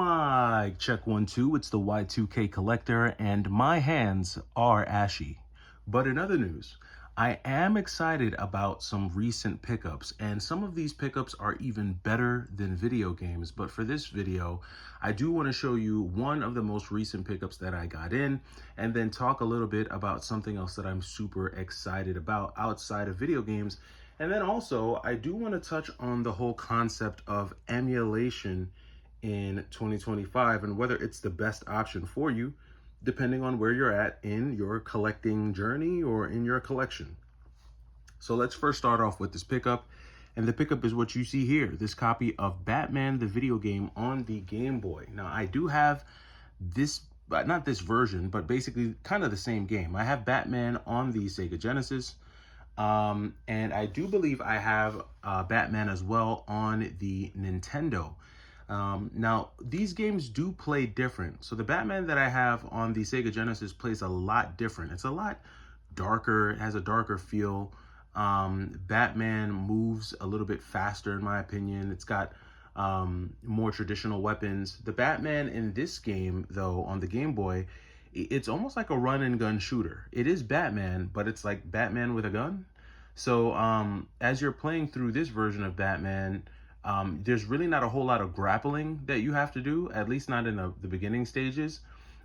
Mic check 1 2. It's the Y2K collector, and my hands are ashy. But in other news, I am excited about some recent pickups, and some of these pickups are even better than video games. But for this video, I do want to show you one of the most recent pickups that I got in, and then talk a little bit about something else that I'm super excited about outside of video games. And then also, I do want to touch on the whole concept of emulation in 2025 and whether it's the best option for you, depending on where you're at in your collecting journey or in your collection. So let's first start off with this pickup. And the pickup is what you see here, this copy of Batman the video game on the Game Boy. Now, I do have this, not this version, but basically kind of the same game. I have Batman on the Sega Genesis. And I do believe I have Batman as well on the Nintendo. Now, these games do play different. So the Batman that I have on the Sega Genesis plays a lot different. It's a lot darker. It has a darker feel. Batman moves a little bit faster, in my opinion. It's got more traditional weapons. The Batman in this game, though, on the Game Boy, it's almost like a run and gun shooter. It is Batman, but it's like Batman with a gun. So as you're playing through this version of Batman, there's really not a whole lot of grappling that you have to do, at least not in the beginning stages.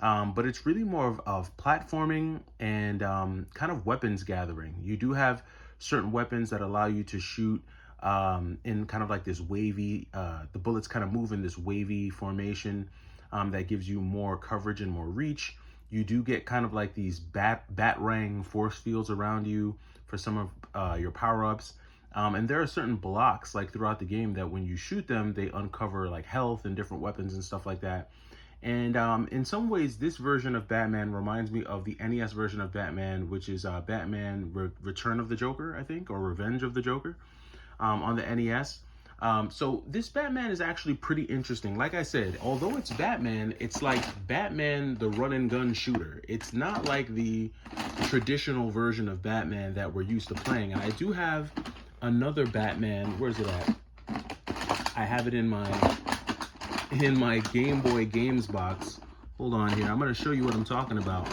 But it's really more of platforming and kind of weapons gathering. You do have certain weapons that allow you to shoot in kind of like this wavy, the bullets kind of move in this wavy formation that gives you more coverage and more reach. You do get kind of like these batarang force fields around you for some of your power-ups. And there are certain blocks like throughout the game that when you shoot them, they uncover like health and different weapons and stuff like that. And in some ways, this version of Batman reminds me of the NES version of Batman, which is Batman Return of the Joker, I think, or Revenge of the Joker on the NES. So this Batman is actually pretty interesting. Like I said, although it's Batman, it's like Batman, the run and gun shooter. It's not like the traditional version of Batman that we're used to playing. And I do have another Batman. Where's it at? I have it in my Game Boy games box. Hold on here. I'm going to show you what I'm talking about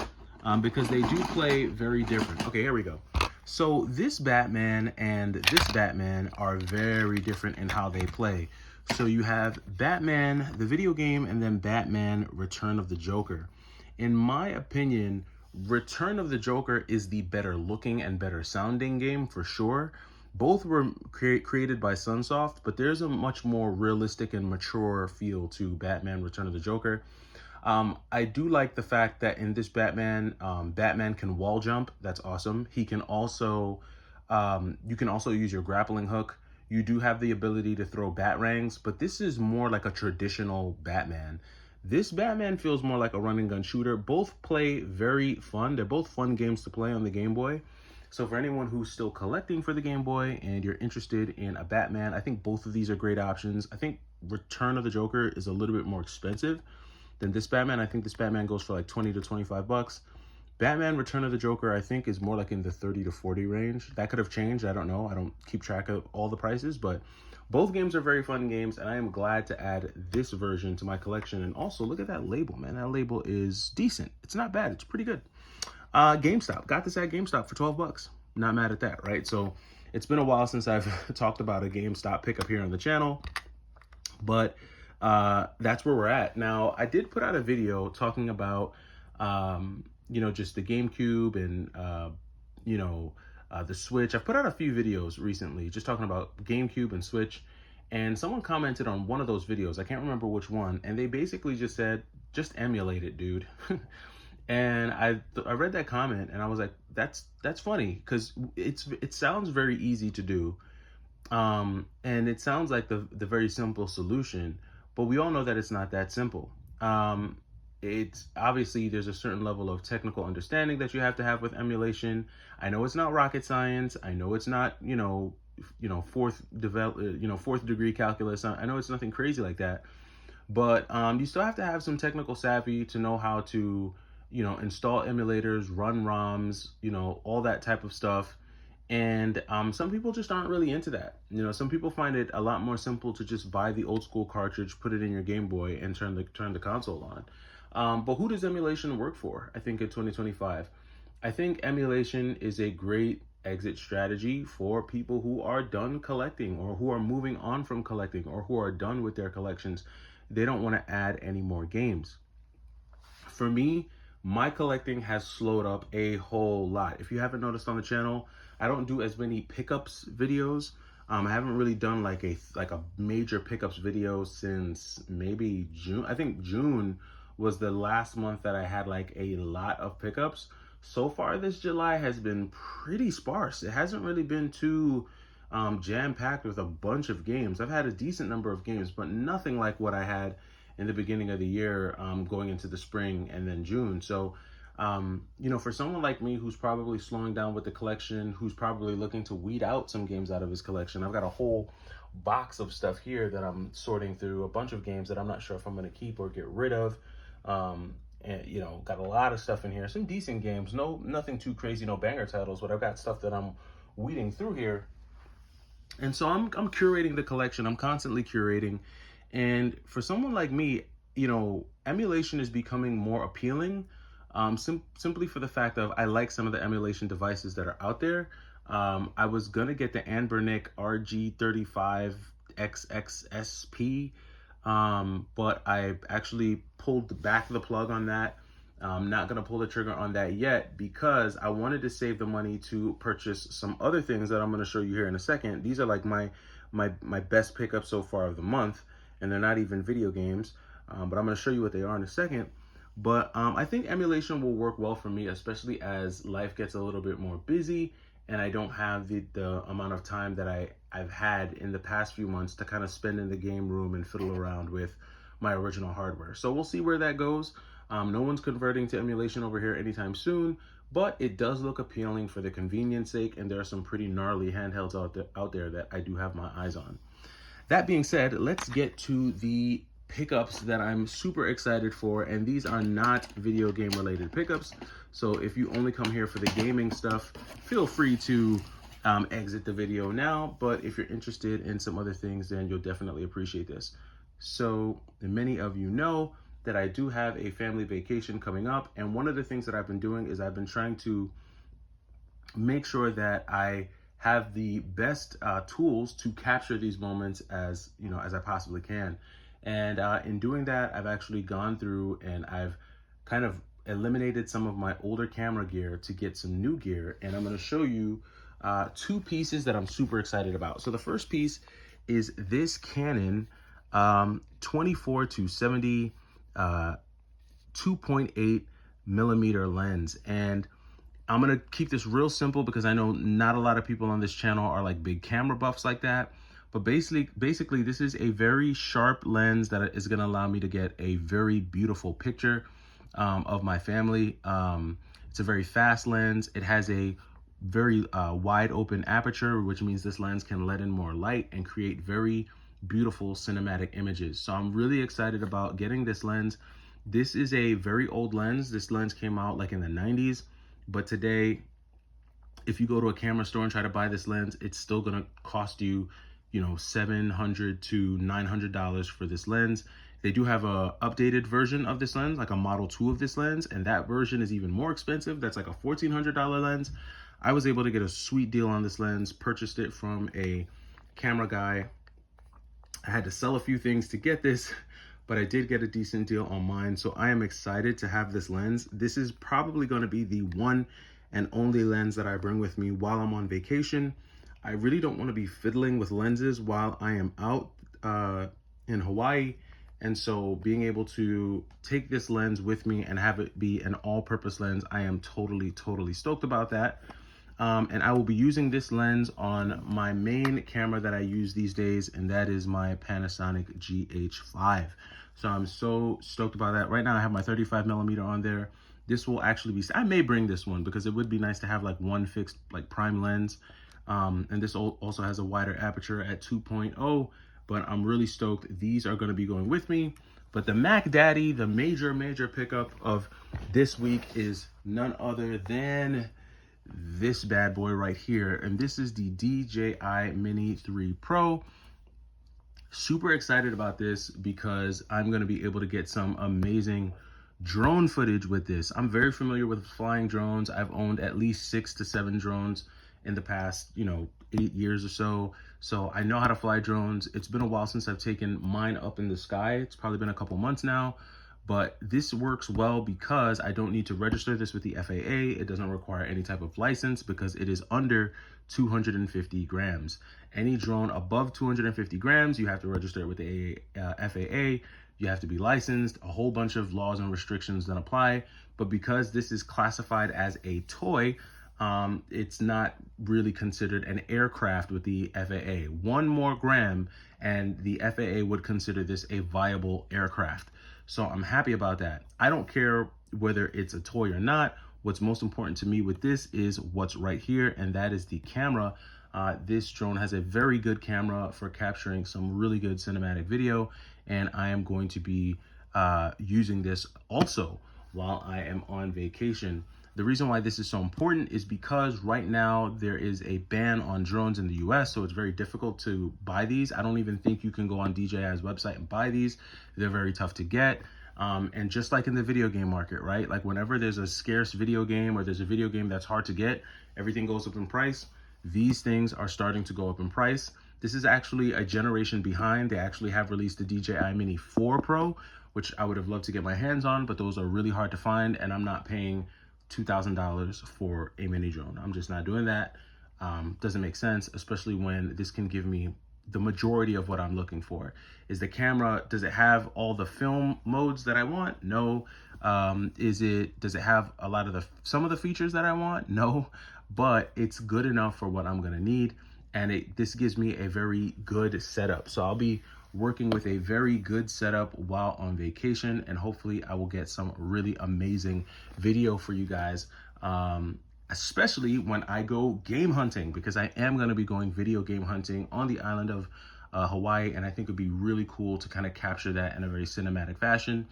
because they do play very different. Okay, here we go. So this Batman and this Batman are very different in how they play. So you have Batman, the video game, and then Batman Return of the Joker. In my opinion, Return of the Joker is the better looking and better sounding game for sure. Both were created by Sunsoft, but there's a much more realistic and mature feel to Batman Return of the Joker. I do like the fact that in this Batman, Batman can wall jump. That's awesome. He can also, you can also use your grappling hook. You do have the ability to throw batarangs, but this is more like a traditional Batman. This Batman feels more like a run and gun shooter. Both play very fun. They're both fun games to play on the Game Boy. So for anyone who's still collecting for the Game Boy and you're interested in a Batman, I think both of these are great options. I think Return of the Joker is a little bit more expensive than this Batman. I think this Batman goes for like 20 to 25 bucks. Batman Return of the Joker, I think, is more like in the 30 to 40 range. That could have changed. I don't know. I don't keep track of all the prices, but both games are very fun games, and I am glad to add this version to my collection. And also, look at that label, man. That label is decent. It's not bad. It's pretty good. GameStop. Got this at GameStop for 12 bucks. Not mad at that, right? So it's been a while since I've talked about a GameStop pickup here on the channel, but that's where we're at. Now, I did put out a video talking about, just the GameCube and, the Switch. I've put out a few videos recently just talking about GameCube and Switch, and someone commented on one of those videos. I can't remember which one, and they basically just said, just emulate it, dude. And I read that comment and I was like, that's funny, because it sounds very easy to do. And it sounds like the very simple solution, but we all know that it's not that simple. It's obviously there's a certain level of technical understanding that you have to have with emulation. I know it's not rocket science. I know it's not, fourth degree calculus. I know it's nothing crazy like that, but you still have to have some technical savvy to know how to install emulators, run ROMs, all that type of stuff. And some people just aren't really into that. You know, some people find it a lot more simple to just buy the old school cartridge, put it in your Game Boy, and turn the console on. But who does emulation work for? I think in 2025, I think emulation is a great exit strategy for people who are done collecting, or who are moving on from collecting, or who are done with their collections. They don't want to add any more games. For me, my collecting has slowed up a whole lot. If you haven't noticed on the channel, I don't do as many pickups videos. I haven't really done like a major pickups video since maybe June. I think June was the last month that I had like a lot of pickups. So far this July has been pretty sparse. It hasn't really been too jam-packed with a bunch of games. I've had a decent number of games, but nothing like what I had in the beginning of the year, going into the spring and then June. So, you know, for someone like me who's probably slowing down with the collection, who's probably looking to weed out some games out of his collection, I've got a whole box of stuff here that I'm sorting through, a bunch of games that I'm not sure if I'm going to keep or get rid of. And you know, got a lot of stuff in here, some decent games, nothing too crazy, no banger titles, but I've got stuff that I'm weeding through here. And so I'm curating the collection. I'm constantly curating. And for someone like me, you know, emulation is becoming more appealing, simply for the fact of I like some of the emulation devices that are out there. I was gonna get the Anbernic RG35XXSP, but I actually pulled back the plug on that. I'm not gonna pull the trigger on that yet because I wanted to save the money to purchase some other things that I'm gonna show you here in a second. These are like my best pickups so far of the month, and they're not even video games, but I'm gonna show you what they are in a second. But I think emulation will work well for me, especially as life gets a little bit more busy and I don't have the amount of time that I've had in the past few months to kind of spend in the game room and fiddle around with my original hardware. So we'll see where that goes. No one's converting to emulation over here anytime soon, but it does look appealing for the convenience sake, and there are some pretty gnarly handhelds out there that I do have my eyes on. That being said, let's get to the pickups that I'm super excited for, and these are not video game related pickups. So if you only come here for the gaming stuff, feel free to exit the video now, but if you're interested in some other things, then you'll definitely appreciate this. So many of you know that I do have a family vacation coming up, and one of the things that I've been doing is I've been trying to make sure that I have the best tools to capture these moments as I possibly can. And in doing that, I've actually gone through and I've kind of eliminated some of my older camera gear to get some new gear, and I'm going to show you two pieces that I'm super excited about. So the first piece is this Canon 24 to 70 2.8 millimeter lens. And I'm gonna keep this real simple because I know not a lot of people on this channel are like big camera buffs like that. But basically this is a very sharp lens that is gonna allow me to get a very beautiful picture of my family. It's a very fast lens. It has a very wide open aperture, which means this lens can let in more light and create very beautiful cinematic images. So I'm really excited about getting this lens. This is a very old lens. This lens came out like in the 90s, but today, if you go to a camera store and try to buy this lens, it's still gonna cost you, $700 to $900 for this lens. They do have a updated version of this lens, like a Model 2 of this lens, and that version is even more expensive. That's like a $1,400 lens. I was able to get a sweet deal on this lens, purchased it from a camera guy. I had to sell a few things to get this, but I did get a decent deal on mine. So I am excited to have this lens. This is probably going to be the one and only lens that I bring with me while I'm on vacation. I really don't want to be fiddling with lenses while I am out in Hawaii. And so being able to take this lens with me and have it be an all-purpose lens, I am totally stoked about that. And I will be using this lens on my main camera that I use these days, and that is my Panasonic GH5. So I'm so stoked about that. Right now I have my 35 millimeter on there. This will actually be, I may bring this one because it would be nice to have like one fixed like prime lens. And this also has a wider aperture at 2.0, but I'm really stoked. These are gonna be going with me. But the Mac Daddy, the major pickup of this week is none other than this bad boy right here. And this is the DJI Mini 3 Pro. Super excited about this because I'm going to be able to get some amazing drone footage with this. I'm very familiar with flying drones. I've owned at least 6 to 7 drones in the past, 8 years or so. So I know how to fly drones. It's been a while since I've taken mine up in the sky. It's probably been a couple months now. But this works well because I don't need to register this with the FAA. It doesn't require any type of license because it is under 250 grams. Any drone above 250 grams, you have to register it with the FAA. You have to be licensed, a whole bunch of laws and restrictions that apply. But because this is classified as a toy, it's not really considered an aircraft with the FAA. 1 more gram and the FAA would consider this a viable aircraft. So I'm happy about that. I don't care whether it's a toy or not. What's most important to me with this is what's right here, and that is the camera. This drone has a very good camera for capturing some really good cinematic video, and I am going to be using this also while I am on vacation. The reason why this is so important is because right now there is a ban on drones in the US, so it's very difficult to buy these. I don't even think you can go on DJI's website and buy these. They're very tough to get. And just like in the video game market, right? Like whenever there's a scarce video game or there's a video game that's hard to get, everything goes up in price. These things are starting to go up in price. This is actually a generation behind. They actually have released the DJI Mini 4 Pro, which I would have loved to get my hands on, but those are really hard to find, and I'm not paying $2,000 for a mini drone. I'm just not doing that. Doesn't make sense, especially when this can give me the majority of what I'm looking for. Is the camera, does it have all the film modes that I want? No. Does it have a lot of some of the features that I want? No, but it's good enough for what I'm gonna need. And this gives me a very good setup. So I'll be working with a very good setup while on vacation, and hopefully I will get some really amazing video for you guys, especially when I go game hunting, because I am going to be going video game hunting on the island of Hawaii, and I think it'd be really cool to kind of capture that in a very cinematic fashion.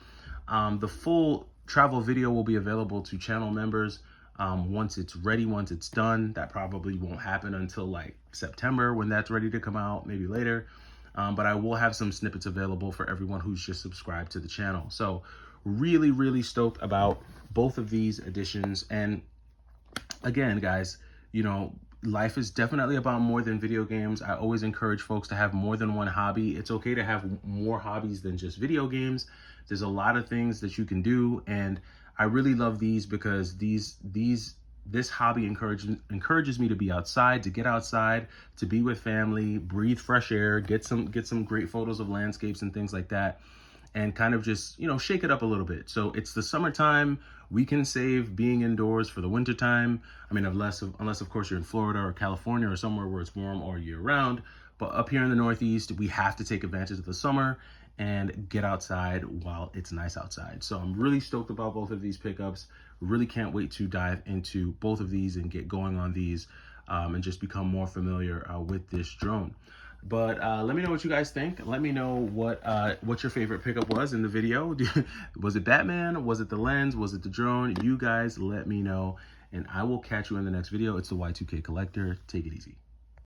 The full travel video will be available to channel members once it's ready, once it's done. That probably won't happen until like September when that's ready to come out, maybe later. But I will have some snippets available for everyone who's just subscribed to the channel. So really, really stoked about both of these additions. And again, guys, life is definitely about more than video games. I always encourage folks to have more than one hobby. It's okay to have more hobbies than just video games. There's a lot of things that you can do. And I really love these because this hobby encourages me to be outside, to get outside, to be with family, breathe fresh air, get some great photos of landscapes and things like that, and kind of just, shake it up a little bit. So it's the summertime. We can save being indoors for the wintertime. I mean, unless of course you're in Florida or California or somewhere where it's warm all year round. But up here in the Northeast, we have to take advantage of the summer and get outside while it's nice outside. So I'm really stoked about both of these pickups. Really can't wait to dive into both of these and get going on these and just become more familiar with this drone. But let me know what you guys think. Let me know what your favorite pickup was in the video. Was it Batman? Was it the lens? Was it the drone? You guys let me know, and I will catch you in the next video. It's the Y2K Collector. Take it easy.